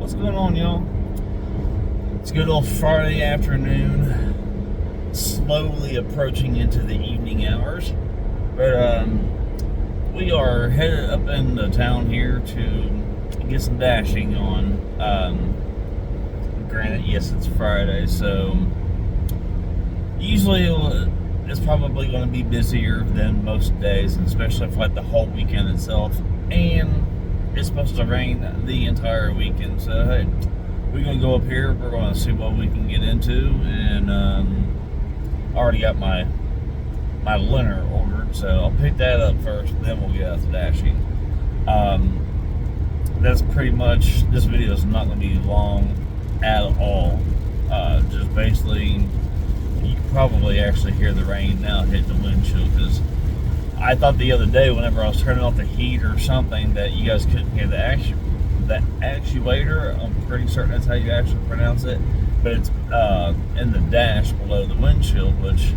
What's going on, y'all? It's good old Friday afternoon, slowly approaching into the evening hours. But we are headed up into town here to get some dashing on. Granted, yes, it's Friday, so usually it's probably going to be busier than most days, and especially for like the whole weekend itself. And it's supposed to rain the entire weekend, so hey, we're going to go up here. We're going to see what we can get into, and I already got my liner ordered, so I'll pick that up first, then we'll get out to dashing. That's pretty much, this video is not going to be long at all. Just basically, you can probably actually hear the rain now hitting the windshield, because I thought the other day whenever I was turning off the heat or something that you guys couldn't hear the actuator. I'm pretty certain that's how you actually pronounce it, but it's in the dash below the windshield, which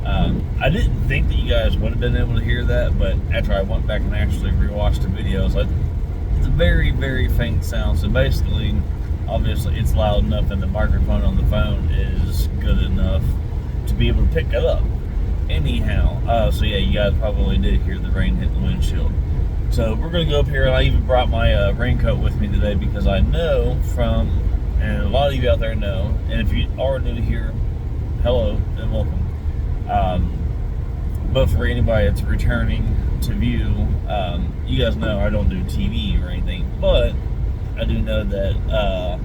I didn't think that you guys would have been able to hear that, but after I went back and actually rewatched the video, I was like, it's a very, very faint sound. So basically, obviously it's loud enough and the microphone on the phone is good enough to be able to pick it up. Anyhow, so yeah, you guys probably did hear the rain hit the windshield. So we're going to go up here, and I even brought my raincoat with me today, because I know from, and a lot of you out there know, and if you are new here, hello and welcome. But for anybody that's returning to view, you guys know I don't do TV or anything, but I do know that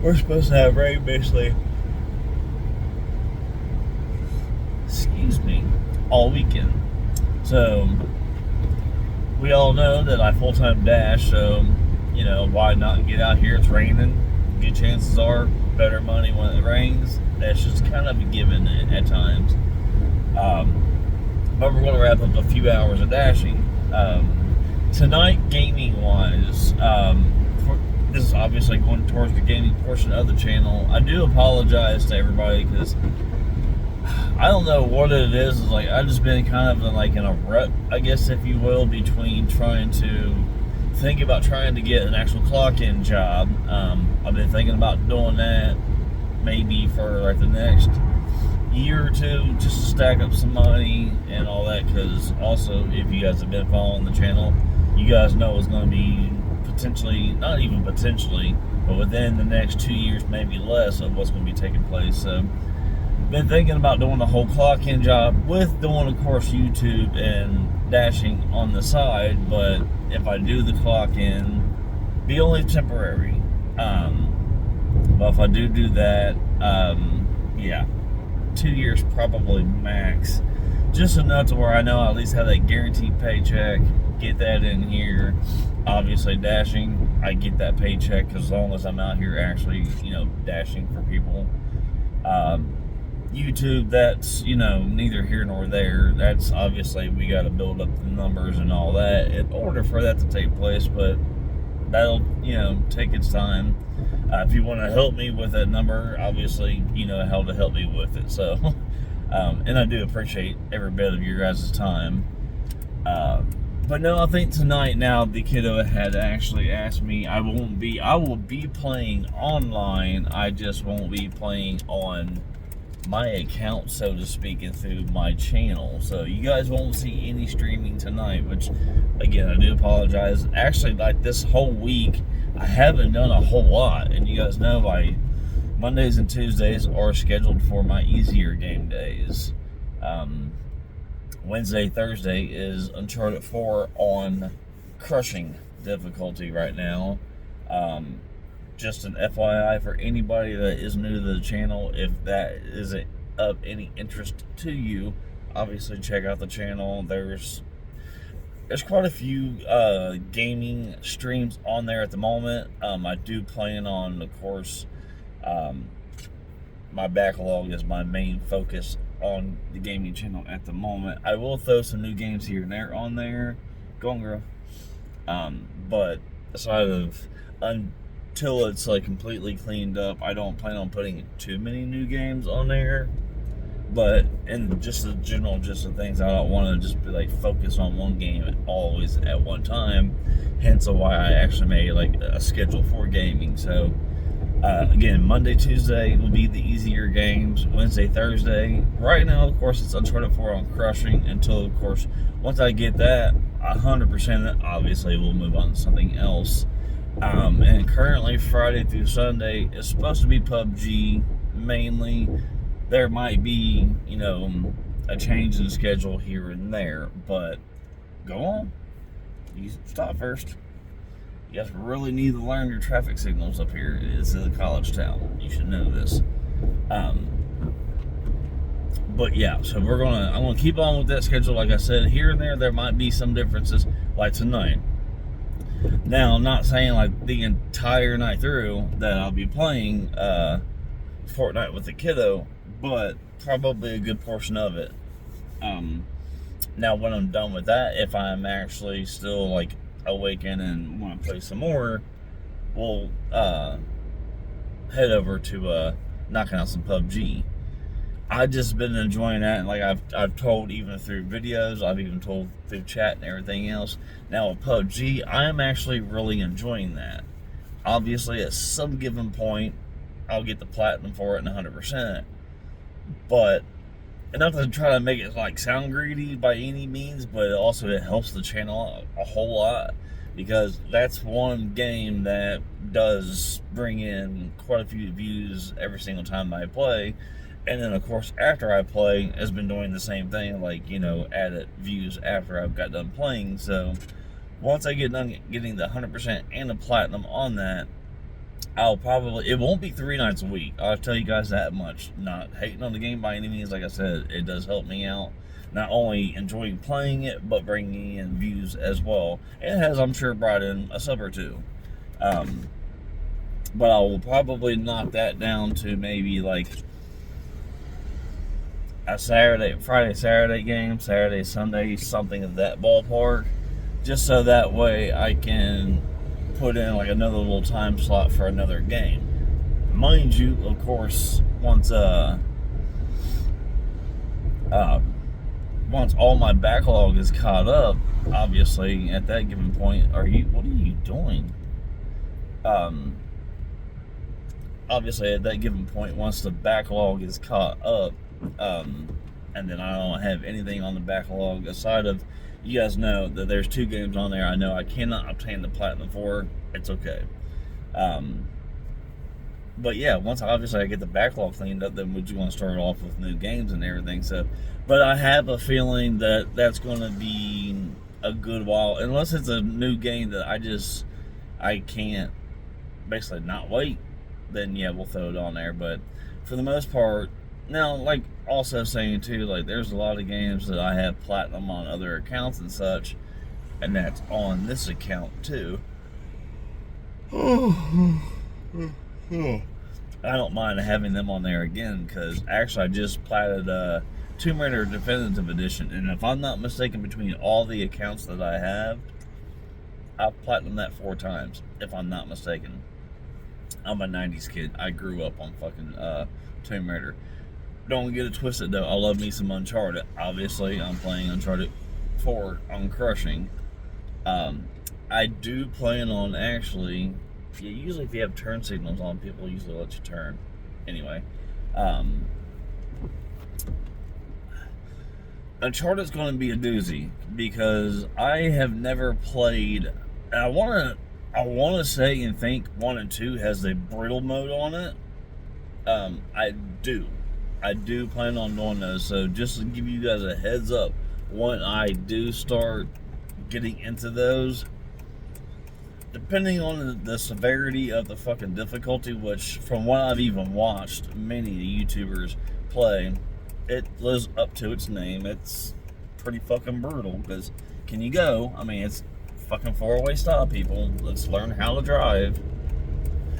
we're supposed to have rain basically, excuse me, all weekend. So we all know that I full-time dash, so you know, why not get out here? It's raining. Good chances are better money when it rains. That's just kind of a given at times. But we're going to wrap up a few hours of dashing. Tonight, gaming-wise, this is obviously going towards the gaming portion of the channel. I do apologize to everybody, because I don't know what it is. It's like I've just been kind of in a rut, I guess, if you will, between trying to think about trying to get an actual clock-in job. I've been thinking about doing that maybe for like the next year or two, just to stack up some money and all that, because also, if you guys have been following the channel, you guys know it's going to be potentially, not even potentially, but within the next 2 years, maybe less, of what's going to be taking place. So been thinking about doing the whole clock-in job with doing, of course, YouTube and dashing on the side. But if I do the clock-in, be only temporary. But if I do that, yeah, 2 years probably max, just enough to where I know I at least have that guaranteed paycheck, get that in here. Obviously dashing, I get that paycheck as long as I'm out here actually, you know, dashing for people. YouTube, that's, you know, neither here nor there. That's obviously, we got to build up the numbers and all that in order for that to take place, but that'll, you know, take its time. If you want to help me with that number, obviously, you know how to help me with it. So, and I do appreciate every bit of your guys' time. But no, I think tonight, now the kiddo had actually asked me, I will be playing online. I just won't be playing on my account, so to speak, and through my channel. So you guys won't see any streaming tonight, which, again, I do apologize. Actually, like this whole week, I haven't done a whole lot, and you guys know, like, Mondays and Tuesdays are scheduled for my easier game days. Wednesday, Thursday is Uncharted 4 on crushing difficulty right now. Just an FYI for anybody that is new to the channel, if that is of any interest to you, obviously check out the channel. There's quite a few gaming streams on there at the moment. I do plan on, of course, my backlog is my main focus on the gaming channel at the moment. I will throw some new games here and there on there. Go on, girl. But aside of until it's like completely cleaned up, I don't plan on putting too many new games on there. But in just the general gist of things, I don't want to just be like focus on one game always at one time. Hence why I actually made like a schedule for gaming. So again, Monday, Tuesday will be the easier games. Wednesday, Thursday. Right now, of course, it's Uncharted 4 on Crushing until, of course, once I get that, 100% obviously we'll move on to something else. And currently, Friday through Sunday is supposed to be PUBG mainly. There might be, a change in schedule here and there, but go on. You stop first. You guys really need to learn your traffic signals up here. It's a college town. You should know this. But yeah, so I'm gonna keep on with that schedule. Like I said, here and there might be some differences, like tonight. Now, I'm not saying like the entire night through that I'll be playing Fortnite with the kiddo, but probably a good portion of it. Now, when I'm done with that, if I'm actually still like awaken and want to play some more, we'll head over to knocking out some PUBG. I've just been enjoying that, and like I've told even through videos, I've even told through chat and everything else. Now with PUBG, I am actually really enjoying that. Obviously, at some given point, I'll get the platinum for it in 100%. But enough to try to make it like sound greedy by any means, but also it helps the channel a whole lot, because that's one game that does bring in quite a few views every single time I play. And then of course after I play has been doing the same thing, like added views after I've got done playing. So once I get done getting the 100% and the platinum on that, it won't be 3 nights a week. I'll tell you guys that much. Not hating on the game by any means. Like I said, it does help me out. Not only enjoying playing it, but bringing in views as well. It has, I'm sure, brought in a sub or two. But I will probably knock that down to maybe like a Friday, Saturday game, Saturday, Sunday, something of that ballpark. Just so that way I can put in like another little time slot for another game. Mind you, of course, once all my backlog is caught up, obviously at that given point, what are you doing? Obviously at that given point, once the backlog is caught up, and then I don't have anything on the backlog aside of, you guys know that there's 2 games on there I know I cannot obtain the platinum for. It's okay. But yeah, once obviously I get the backlog cleaned up, then we're just going to start off with new games and everything. So, but I have a feeling that that's going to be a good while, unless it's a new game that I can't basically not wait. Then yeah, we'll throw it on there. But for the most part, now, like also saying too, like there's a lot of games that I have platinum on other accounts and such, and that's on this account too. I don't mind having them on there again, because actually I just platted Tomb Raider Definitive Edition, and if I'm not mistaken, between all the accounts that I have, I've platinumed that 4 times, if I'm not mistaken. I'm a 90s kid. I grew up on fucking Tomb Raider. Don't get it twisted though, I love me some Uncharted. Obviously, I'm playing Uncharted 4 on Crushing. I do plan on actually, usually if you have turn signals on, people usually let you turn. Anyway, Uncharted's going to be a doozy, because I have never played, and I want to say and think 1 and 2 has a brittle mode on it. I do plan on doing those, so just to give you guys a heads up, when I do start getting into those, depending on the severity of the fucking difficulty, which from what I've even watched many YouTubers play, it lives up to its name. It's pretty fucking brutal, because can you go? I mean, it's fucking 4-way stop, people. Let's learn how to drive.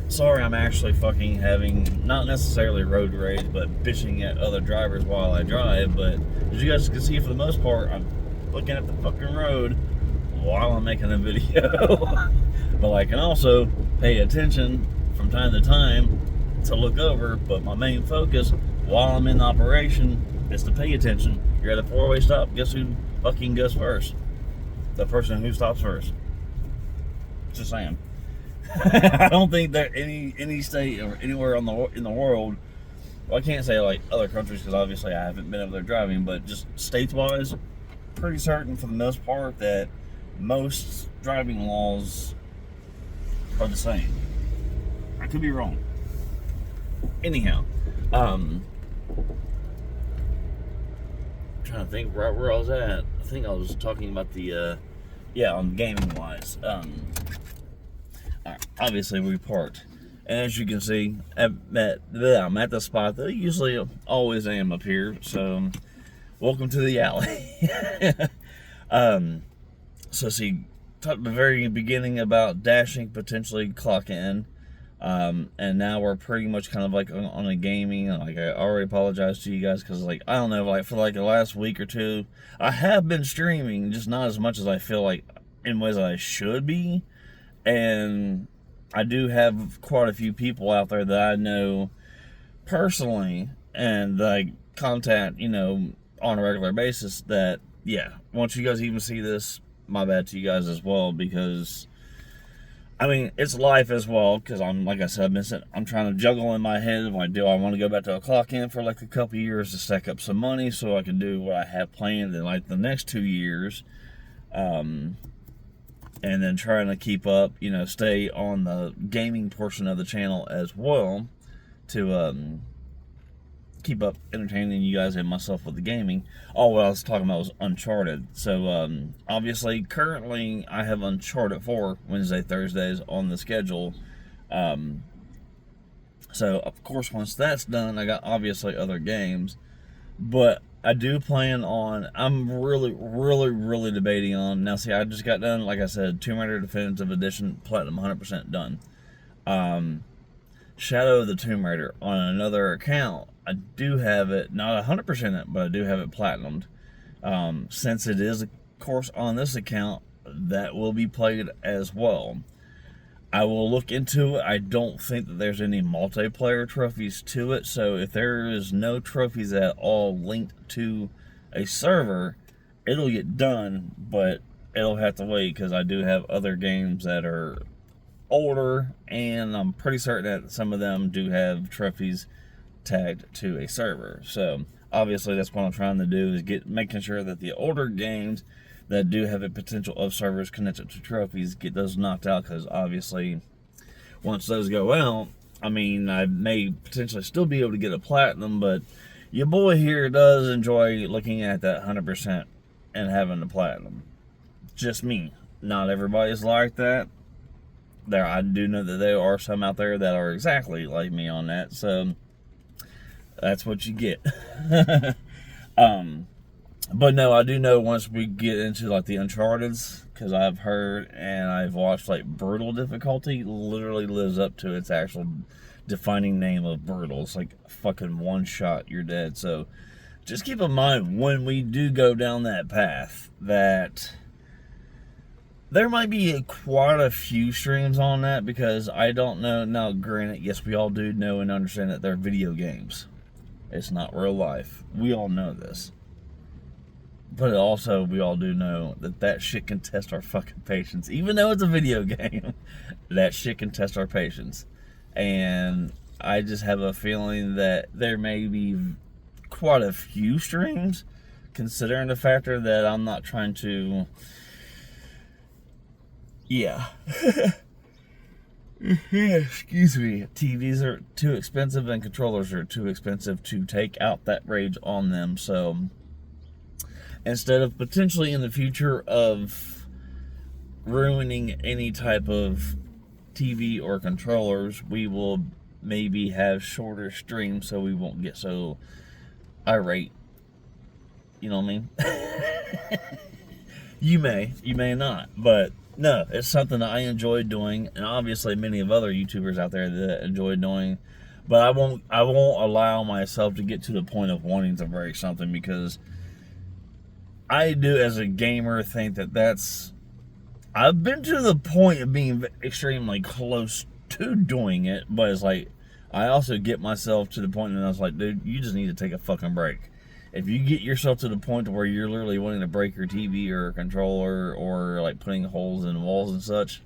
Sorry, I'm actually fucking having, not necessarily road rage, but bitching at other drivers while I drive. But as you guys can see, for the most part, I'm looking at the fucking road while I'm making a video. But I can also pay attention from time to time to look over, but my main focus while I'm in operation It's to pay attention. You're at a four-way stop. Guess who fucking goes first? The person who stops first. Just saying. I don't think that any state or anywhere in the world. Well, I can't say like other countries because obviously I haven't been over there driving, but just states-wise, pretty certain for the most part that most driving laws are the same. I could be wrong. Anyhow, trying to think right where I was at. I think I was talking about the on gaming wise. Obviously we parked, and as you can see, I'm at the spot that I usually always am up here. So, welcome to the alley. So see, talked at the very beginning about dashing, potentially clock in. And now we're pretty much kind of like on a gaming. Like, I already apologize to you guys because, like, I don't know, like for like the last week or two, I have been streaming, just not as much as I feel like in ways I should be. And I do have quite a few people out there that I know personally and like contact, on a regular basis that, once you guys even see this, my bad to you guys as well, because I mean, it's life as well, because like I said, I'm trying to juggle in my head, like, do I want to go back to a clock in for like a couple years to stack up some money so I can do what I have planned in like the next 2 years, and then trying to keep up, stay on the gaming portion of the channel as well to keep up entertaining you guys and myself with the gaming. Oh, what I was talking about was Uncharted. So, obviously, currently, I have Uncharted 4 Wednesday, Thursdays on the schedule. So, of course, once that's done, I got obviously other games. But I do plan on, I'm really, really, really debating on, now see, I just got done, like I said, Tomb Raider Definitive Edition, Platinum 100% done. Shadow of the Tomb Raider on another account. I do have it, not 100% it, but I do have it platinumed. Since it is, of course, on this account, that will be played as well. I will look into it. I don't think that there's any multiplayer trophies to it, so if there is no trophies at all linked to a server, it'll get done, but it'll have to wait because I do have other games that are older, and I'm pretty certain that some of them do have trophies tagged to a server. So obviously that's what I'm trying to do, is making sure that the older games that do have a potential of servers connected to trophies, get those knocked out, because obviously once those go out, I mean, I may potentially still be able to get a platinum, but your boy here does enjoy looking at that 100% and having the platinum. Just me. Not everybody's like that. I do know that there are some out there that are exactly like me on that, so that's what you get. But no, I do know once we get into like the Uncharted's, because I've heard and I've watched, like, brutal difficulty literally lives up to its actual defining name of brutal. It's like fucking one shot, you're dead. So just keep in mind when we do go down that path that there might be quite a few streams on that, because I don't know. Now, granted, yes, we all do know and understand that they're video games. It's not real life. We all know this. But also, we all do know that shit can test our fucking patience. Even though it's a video game, that shit can test our patience. And I just have a feeling that there may be quite a few streams, considering the factor that I'm not trying to... Yeah. Excuse me. TVs are too expensive and controllers are too expensive to take out that rage on them. So instead of potentially in the future of ruining any type of TV or controllers, we will maybe have shorter streams so we won't get so irate. You know what I mean? You may not, but no, it's something that I enjoy doing, and obviously many of other YouTubers out there that enjoy doing. But I won't allow myself to get to the point of wanting to break something, because I do, as a gamer, think that I've been to the point of being extremely close to doing it, but it's like I also get myself to the point that I was like, dude, you just need to take a fucking break. if you get yourself to the point where you're literally wanting to break your TV or controller, or like putting holes in walls and such,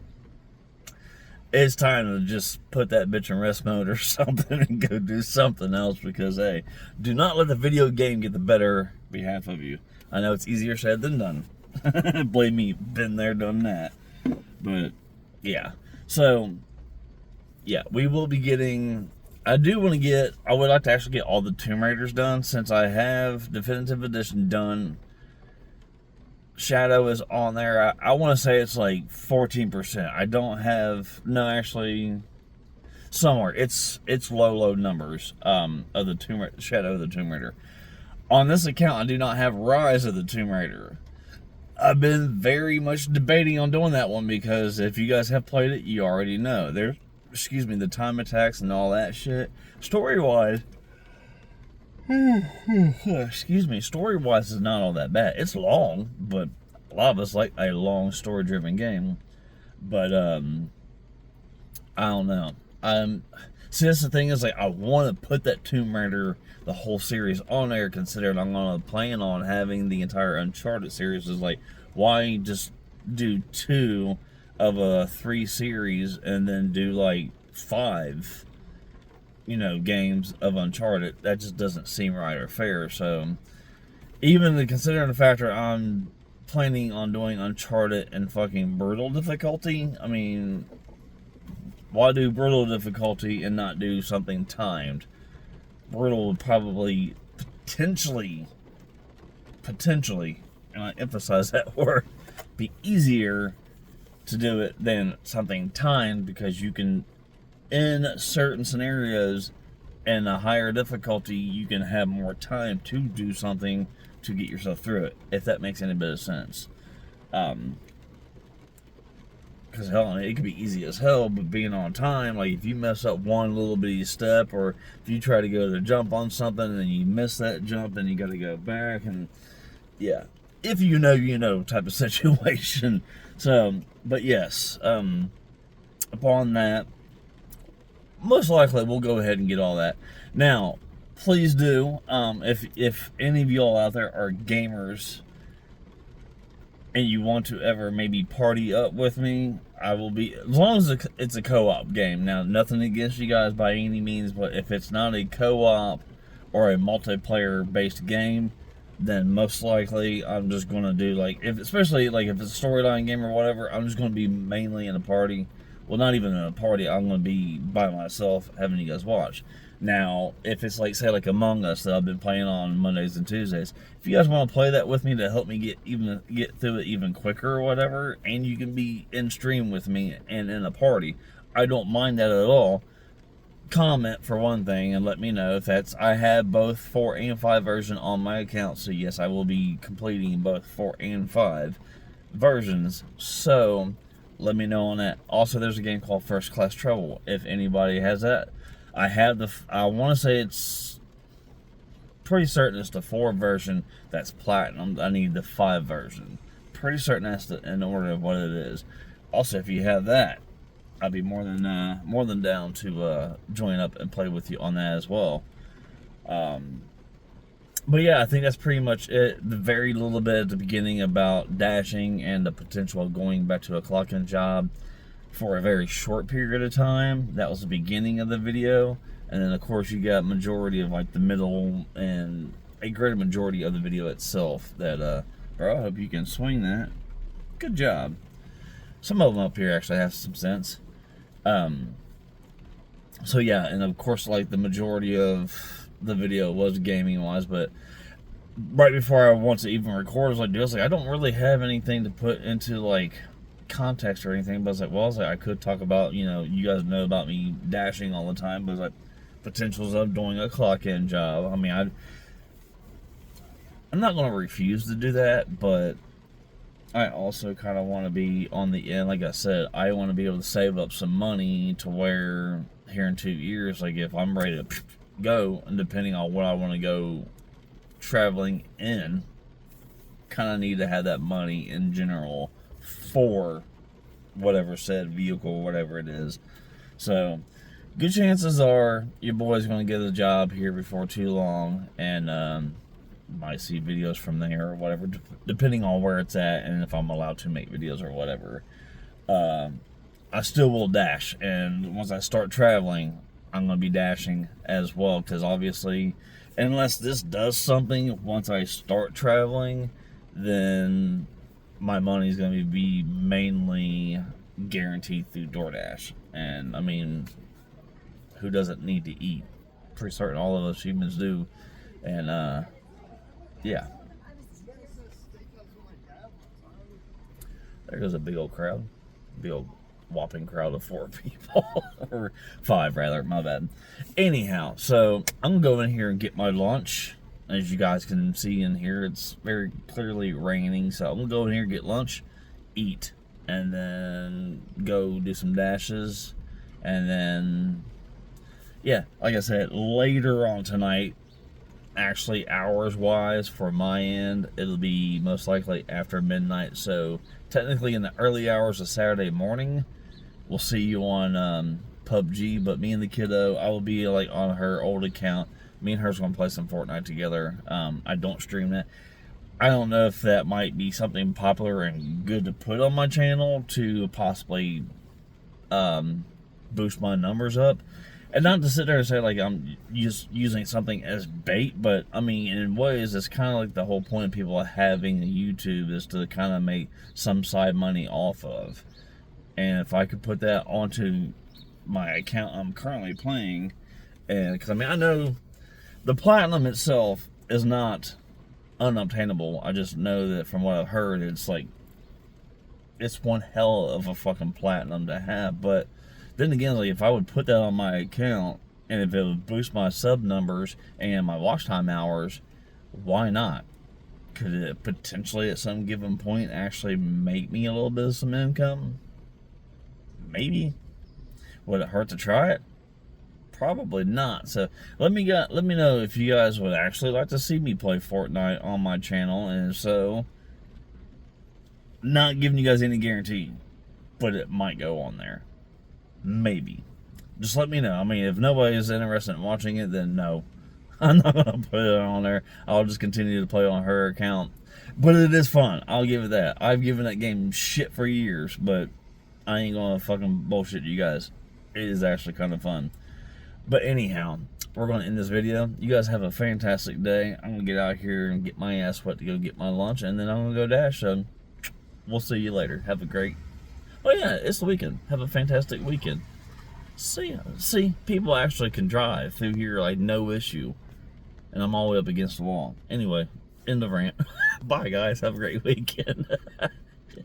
it's time to just put that bitch in rest mode or something and go do something else, because hey, do not let the video game get the better behalf of you. I know it's easier said than done. Believe me, been there, done that. But yeah, so yeah, we will be getting, I would like to actually get all the Tomb Raiders done, since I have Definitive Edition done. Shadow is on there. I want to say it's like 14%. I don't have, no, actually, somewhere. It's low numbers of the Shadow of the Tomb Raider. On this account, I do not have Rise of the Tomb Raider. I've been very much debating on doing that one, because if you guys have played it, you already know. The time attacks and all that shit. Story-wise, story-wise is not all that bad. It's long, but a lot of us like a long story-driven game. But, I don't know. See, that's the thing is, like, I want to put that Tomb Raider, the whole series, on there, considering I'm going to plan on having the entire Uncharted series. Is like, why just do 2 of a 3 series and then do, like, 5, games of Uncharted? That just doesn't seem right or fair. So, even considering the factor I'm planning on doing Uncharted and fucking brutal difficulty, I mean, why do brutal difficulty and not do something timed? Brutal would probably potentially, and I emphasize that word, be easier to do it than something timed, because you can, in certain scenarios and a higher difficulty, you can have more time to do something to get yourself through it, if that makes any bit of sense. Because hell, it could be easy as hell, but being on time, like if you mess up one little bitty step, or if you try to go to jump on something and then you miss that jump, then you got to go back, and yeah, if you know type of situation. So, but yes, upon that, most likely we'll go ahead and get all that. Now, please do, if any of y'all out there are gamers and you want to ever maybe party up with me, I will be, as long as it's a co-op game. Now, nothing against you guys by any means, but if it's not a co-op or a multiplayer based game, then most likely I'm just going to do, like, especially like if it's a storyline game or whatever, I'm just going to be mainly in a party. Well, not even in a party, I'm going to be by myself having you guys watch. Now, if it's like, say, like Among Us that I've been playing on Mondays and Tuesdays, if you guys want to play that with me to help me get through it even quicker or whatever, and you can be in stream with me and in a party, I don't mind that at all. Comment for one thing and let me know if that's, I have both 4 and 5 version on my account, so yes, I will be completing both 4 and 5 versions, so let me know on that. Also, there's a game called First Class Trouble, if anybody has that. I want to say it's pretty certain it's the 4 version that's platinum. I need the 5 version. Pretty certain that's in order of what it is. Also, if you have that, I'd be more than down to join up and play with you on that as well. But yeah, I think that's pretty much it. The very little bit at the beginning about dashing and the potential of going back to a clock-in job for a very short period of time. That was the beginning of the video, and then of course you got majority of like the middle and a greater majority of the video itself. That bro, I hope you can swing that. Good job. Some of them up here actually have some sense. So yeah, and of course, like the majority of the video was gaming wise, but right before I want to even record, I was like, I don't really have anything to put into like context or anything, but I was like, I could talk about, you guys know about me dashing all the time, but it's like potentials of doing a clock-in job. I mean, I'm not going to refuse to do that, but I also kind of want to be on the end. Like I said, I want to be able to save up some money to where here in 2 years, like if I'm ready to go, and depending on what I want to go traveling in, kind of need to have that money in general for whatever said vehicle, whatever it is. So good chances are your boy's going to get a job here before too long, and might see videos from there or whatever, depending on where it's at and if I'm allowed to make videos or whatever. I still will dash, and once I start traveling, I'm going to be dashing as well, because obviously, unless this does something once I start traveling, then my money is going to be mainly guaranteed through DoorDash. And I mean, who doesn't need to eat? Pretty certain all of us humans do. And yeah, there goes a big old crowd, big old whopping crowd of 4 people or 5 rather, my bad. Anyhow, so I'm gonna go in here and get my lunch. As you guys can see in here, it's very clearly raining, so I'm gonna go in here and get lunch, eat, and then go do some dashes. And then, yeah, like I said, later on tonight, actually hours wise for my end, it'll be most likely after midnight. So technically in the early hours of Saturday morning, we'll see you on PUBG. But me and the kiddo, I will be like on her old account. Me and her's gonna play some Fortnite together. I don't stream that. I don't know if that might be something popular and good to put on my channel to possibly boost my numbers up. And not to sit there and say like I'm just using something as bait, but I mean, in ways, it's kind of like the whole point of people having a YouTube is to kind of make some side money off of. And if I could put that onto my account I'm currently playing, and because I mean, I know the platinum itself is not unobtainable. I just know that from what I've heard, it's like, it's one hell of a fucking platinum to have. But then again, like if I would put that on my account and if it would boost my sub numbers and my watch time hours, why not? Could it potentially at some given point actually make me a little bit of some income? Maybe. Would it hurt to try it? Probably not. So let me know if you guys would actually like to see me play Fortnite on my channel, and if so, not giving you guys any guarantee, but it might go on there. Maybe. Just let me know. I mean, if nobody is interested in watching it, then no. I'm not going to put it on there. I'll just continue to play on her account. But it is fun. I'll give it that. I've given that game shit for years, but I ain't going to fucking bullshit you guys. It is actually kind of fun. But anyhow, we're going to end this video. You guys have a fantastic day. I'm going to get out here and get my ass wet to go get my lunch, and then I'm going to go dash. So we'll see you later. Have a great... Oh yeah, it's the weekend. Have a fantastic weekend. See, people actually can drive through here like no issue. And I'm all the way up against the wall. Anyway, end of rant. Bye guys, have a great weekend.